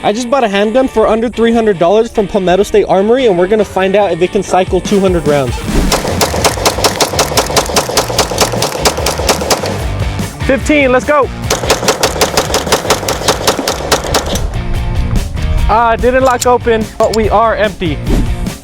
I just bought a handgun for under $300 from Palmetto State Armory, and we're gonna find out if it can cycle 200 rounds. 15, let's go. Didn't lock open, but we are empty.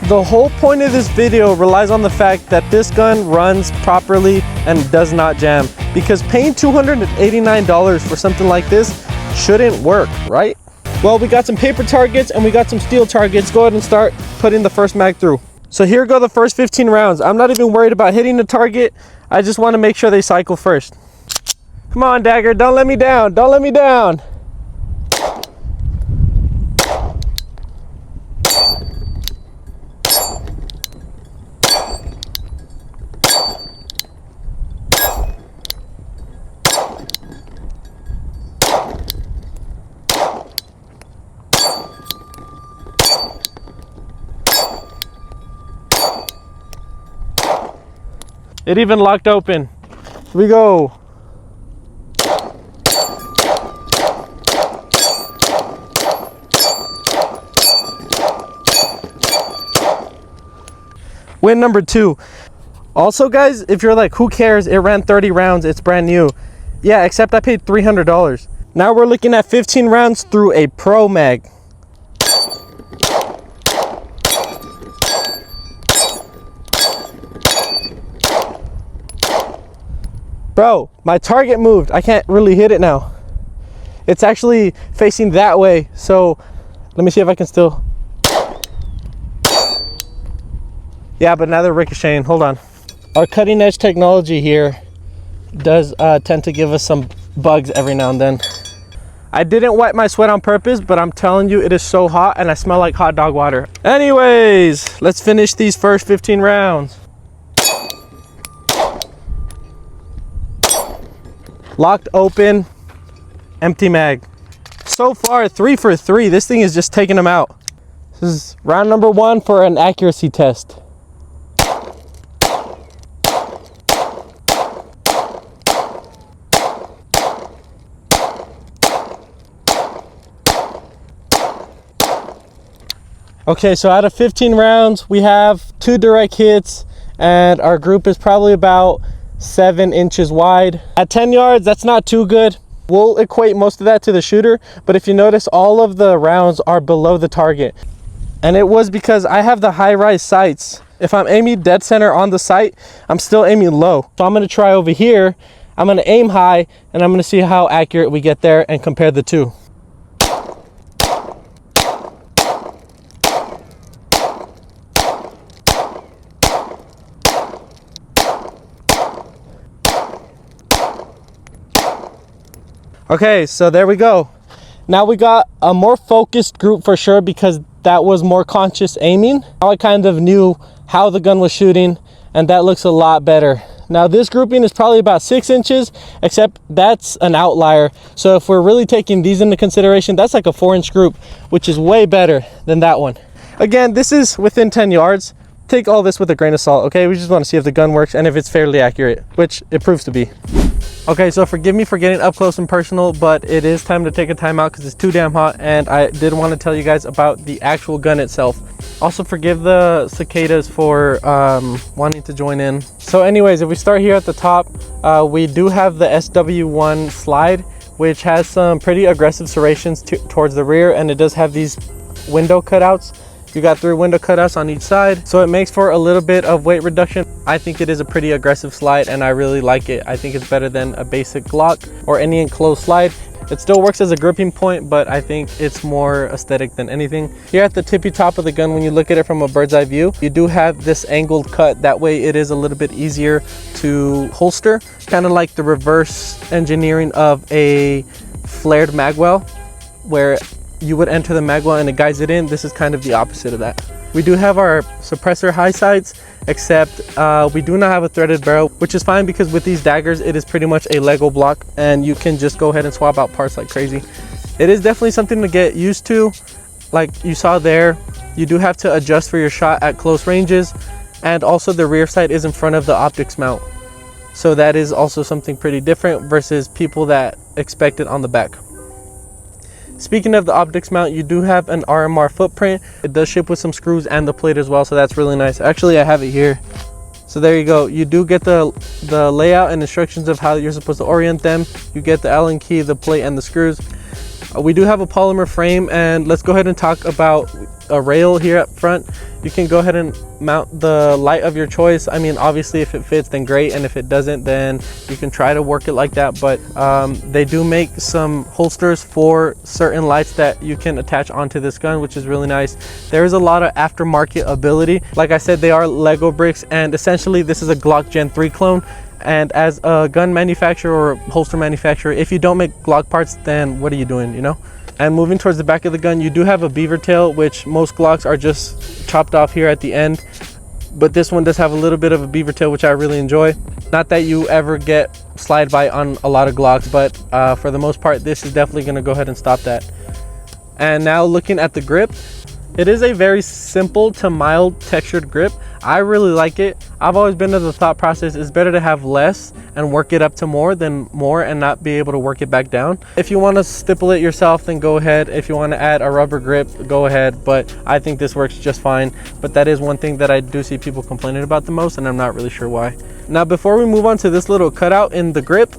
The whole point of this video relies on the fact that this gun runs properly and does not jam, because paying $289 for something like this shouldn't work, right? Well, we got some paper targets and we got some steel targets. Go ahead and start putting the first mag through. So here go the first 15 rounds. I'm not even worried about hitting the target. I just want to make sure they cycle first. Come on, Dagger, don't let me down. Don't let me down. It even locked open. Here we go. Win number 2. Also, guys, if you're like, who cares? It ran 30 rounds. It's brand new. Yeah, except I paid $300. Now we're looking at 15 rounds through a Pro Mag. Bro, my target moved. I can't really hit it now. It's actually facing that way. So let me see if I can still. Yeah, but now they're ricocheting. Hold on. Our cutting edge technology here does tend to give us some bugs every now and then. I didn't wipe my sweat on purpose, but I'm telling you, it is so hot and I smell like hot dog water. Anyways, let's finish these first 15 rounds. Locked open, empty mag. So far, 3 for 3. This thing is just taking them out. This is round number 1 for an accuracy test. Okay, so out of 15 rounds, we have 2 direct hits, and our group is probably about 7 inches wide. At 10 yards, that's not too good. We'll equate most of that to the shooter, but if you notice, all of the rounds are below the target. And it was because I have the high-rise sights. If I'm aiming dead center on the sight, I'm still aiming low. So I'm gonna try over here. I'm gonna aim high, and I'm gonna see how accurate we get there and compare the two. Okay, so there we go. Now we got a more focused group for sure, because that was more conscious aiming. Now I kind of knew how the gun was shooting, and that looks a lot better. Now this grouping is probably about 6 inches, except that's an outlier. So if we're really taking these into consideration, that's like a 4-inch group, which is way better than that one. Again, this is within 10 yards. Take all this with a grain of salt, okay? We just want to see if the gun works and if it's fairly accurate, which it proves to be. Okay, so forgive me for getting up close and personal, but it is time to take a time out because it's too damn hot, and I did want to tell you guys about the actual gun itself. Also, forgive the cicadas for wanting to join in. So anyways, if we start here at the top, we do have the SW1 slide, which has some pretty aggressive serrations towards the rear, and it does have these window cutouts. You got 3 window cutouts on each side, so it makes for a little bit of weight reduction. I think it is a pretty aggressive slide, and I really like it. I think it's better than a basic Glock or any enclosed slide. It still works as a gripping point, but I think it's more aesthetic than anything. Here at the tippy top of the gun, when you look at it from a bird's eye view, you do have this angled cut. That way it is a little bit easier to holster, kind of like the reverse engineering of a flared magwell, where you would enter the magwell and it guides it in. This is kind of the opposite of that. We do have our suppressor high sights, except we do not have a threaded barrel, which is fine because with these daggers, it is pretty much a Lego block and you can just go ahead and swap out parts like crazy. It is definitely something to get used to. Like you saw there, you do have to adjust for your shot at close ranges, and also the rear sight is in front of the optics mount. So that is also something pretty different versus people that expect it on the back. Speaking of the optics mount, you do have an RMR footprint. It does ship with some screws and the plate as well, so that's really nice. Actually, I have it here. So there you go. You do get the layout and instructions of how you're supposed to orient them. You get the Allen key, the plate, and the screws. We do have a polymer frame, and let's go ahead and talk about a rail here up front. You can go ahead and mount the light of your choice. I mean, obviously if it fits, then great, and if it doesn't, then you can try to work it like that. But they do make some holsters for certain lights that you can attach onto this gun, which is really nice. There is a lot of aftermarket ability. Like I said, they are Lego bricks, and essentially this is a Glock Gen 3 clone. And as a gun manufacturer or holster manufacturer, if you don't make Glock parts, then what are you doing, you know? And moving towards the back of the gun, you do have a beaver tail, which most Glocks are just chopped off here at the end. But this one does have a little bit of a beaver tail, which I really enjoy. Not that you ever get slide by on a lot of Glocks, but for the most part, this is definitely gonna go ahead and stop that. And now looking at the grip, it is a very simple to mild textured grip. I really like it. I've always been of the thought process, it's better to have less and work it up to more than more and not be able to work it back down. If you want to stipulate yourself, then go ahead. If you want to add a rubber grip, go ahead. But I think this works just fine. But that is one thing that I do see people complaining about the most, and I'm not really sure why. Now, before we move on to this little cutout in the grip,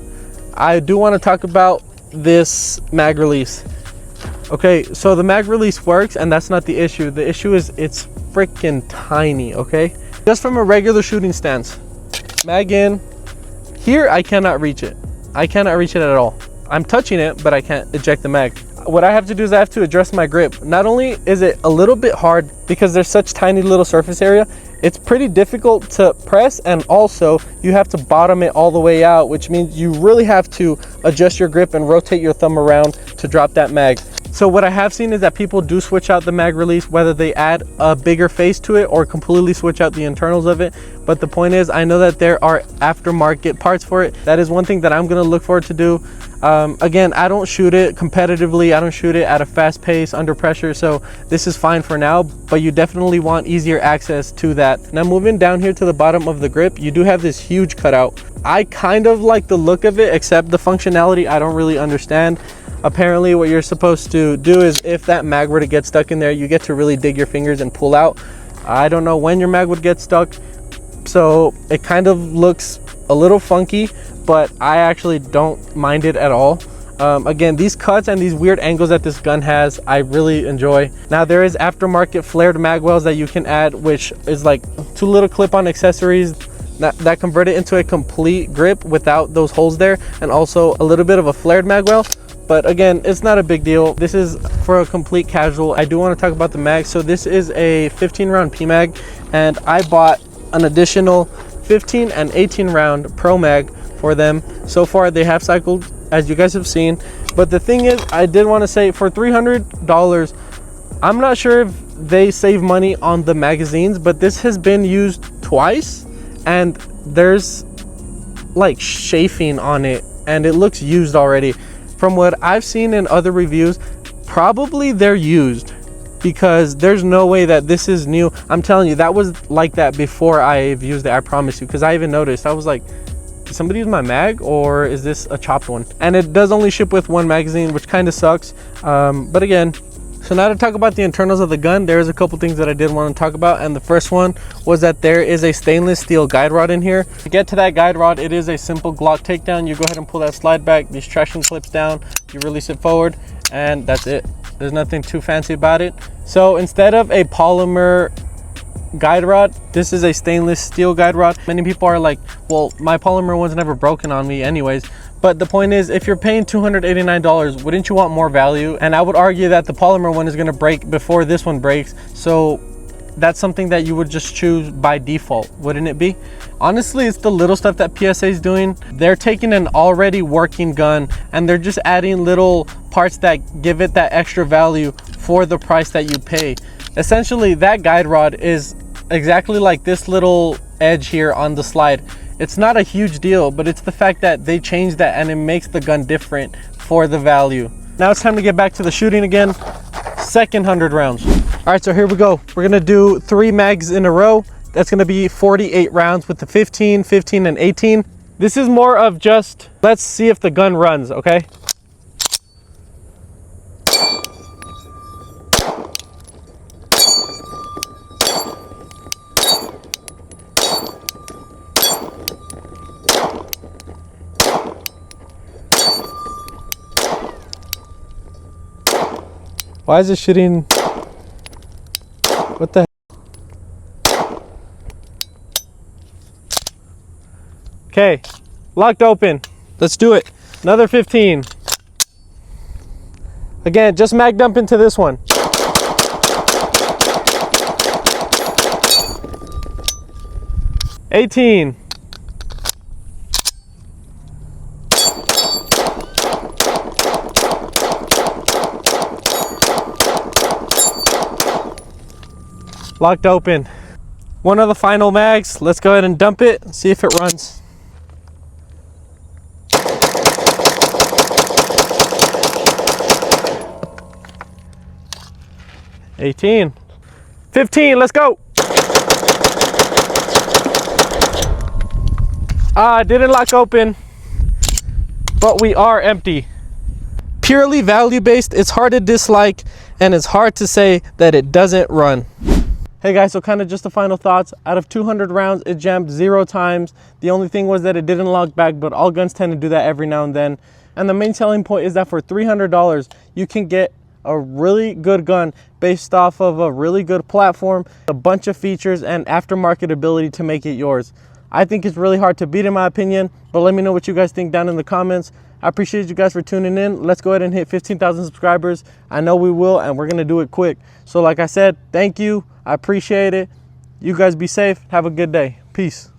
I do want to talk about this mag release. Okay, so the mag release works, and that's not the issue. The issue is it's freaking tiny, okay? Just from a regular shooting stance, mag in, here I cannot reach it. I cannot reach it at all. I'm touching it, but I can't eject the mag. What I have to do is I have to adjust my grip. Not only is it a little bit hard because there's such tiny little surface area, it's pretty difficult to press, and also you have to bottom it all the way out, which means you really have to adjust your grip and rotate your thumb around to drop that mag. So what I have seen is that people do switch out the mag release, whether they add a bigger face to it or completely switch out the internals of it. But the point is, I know that there are aftermarket parts for it. That is one thing that I'm gonna look forward to do. Again, I don't shoot it competitively. I don't shoot it at a fast pace under pressure. So this is fine for now, but you definitely want easier access to that. Now moving down here to the bottom of the grip, you do have this huge cutout. I kind of like the look of it, except the functionality I don't really understand. Apparently what you're supposed to do is if that mag were to get stuck in there, you get to really dig your fingers and pull out. I don't know when your mag would get stuck, so it kind of looks a little funky, but I actually don't mind it at all. Again, these cuts and these weird angles that this gun has, I really enjoy. Now there is aftermarket flared mag wells that you can add, which is like 2 little clip-on accessories that convert it into a complete grip without those holes there, and also a little bit of a flared mag well. But again, it's not a big deal. This is for a complete casual. I do want to talk about the mag. So this is a 15 round PMag, and I bought an additional 15 and 18 round Pro Mag for them. So far they have cycled, as you guys have seen. But the thing is, I did want to say, for $300, I'm not sure if they save money on the magazines, but this has been used twice and there's like chafing on it and it looks used already. From what I've seen in other reviews, probably they're used, because there's no way that this is new. I'm telling you, that was like that before I've used it, I promise you, because I even noticed. I was like, did somebody use my mag, or is this a chopped one? And it does only ship with 1 magazine, which kind of sucks. But again, so now to talk about the internals of the gun, there's a couple things that I did want to talk about, and the first one was that there is a stainless steel guide rod in here. To get to that guide rod, it is a simple Glock takedown. You go ahead and pull that slide back, these traction clips down, you release it forward, and that's it. There's nothing too fancy about it. So instead of a polymer guide rod, this is a stainless steel guide rod. Many people are like, well, my polymer one's never broken on me anyways. But the point is, if you're paying $289, wouldn't you want more value? And I would argue that the polymer one is gonna break before this one breaks. So that's something that you would just choose by default, wouldn't it be? Honestly, it's the little stuff that PSA is doing. They're taking an already working gun and they're just adding little parts that give it that extra value for the price that you pay. Essentially, that guide rod is exactly like this little edge here on the slide. It's not a huge deal, but it's the fact that they changed that and it makes the gun different for the value. Now it's time to get back to the shooting again. Second 100 rounds. All right, so here we go. We're gonna do 3 mags in a row. That's gonna be 48 rounds with the 15, 15, and 18. This is more of just, let's see if the gun runs, okay? Why is it shooting? What the heck? Okay, locked open. Let's do it. Another 15. Again, just mag dump into this one. $18. Locked open. One of the final mags. Let's go ahead and dump it and see if it runs. $18. $15. Let's go. Didn't lock open, but we are empty. Purely value based, it's hard to dislike and it's hard to say that it doesn't run. Hey guys, so kind of just the final thoughts. Out of 200 rounds, it jammed 0 times. The only thing was that it didn't lock back, but all guns tend to do that every now and then. And the main selling point is that for $300, you can get a really good gun based off of a really good platform, a bunch of features, and aftermarket ability to make it yours. I think it's really hard to beat in my opinion, but let me know what you guys think down in the comments. I appreciate you guys for tuning in. Let's go ahead and hit 15,000 subscribers. I know we will, and we're gonna do it quick. So like I said, thank you. I appreciate it. You guys be safe. Have a good day. Peace.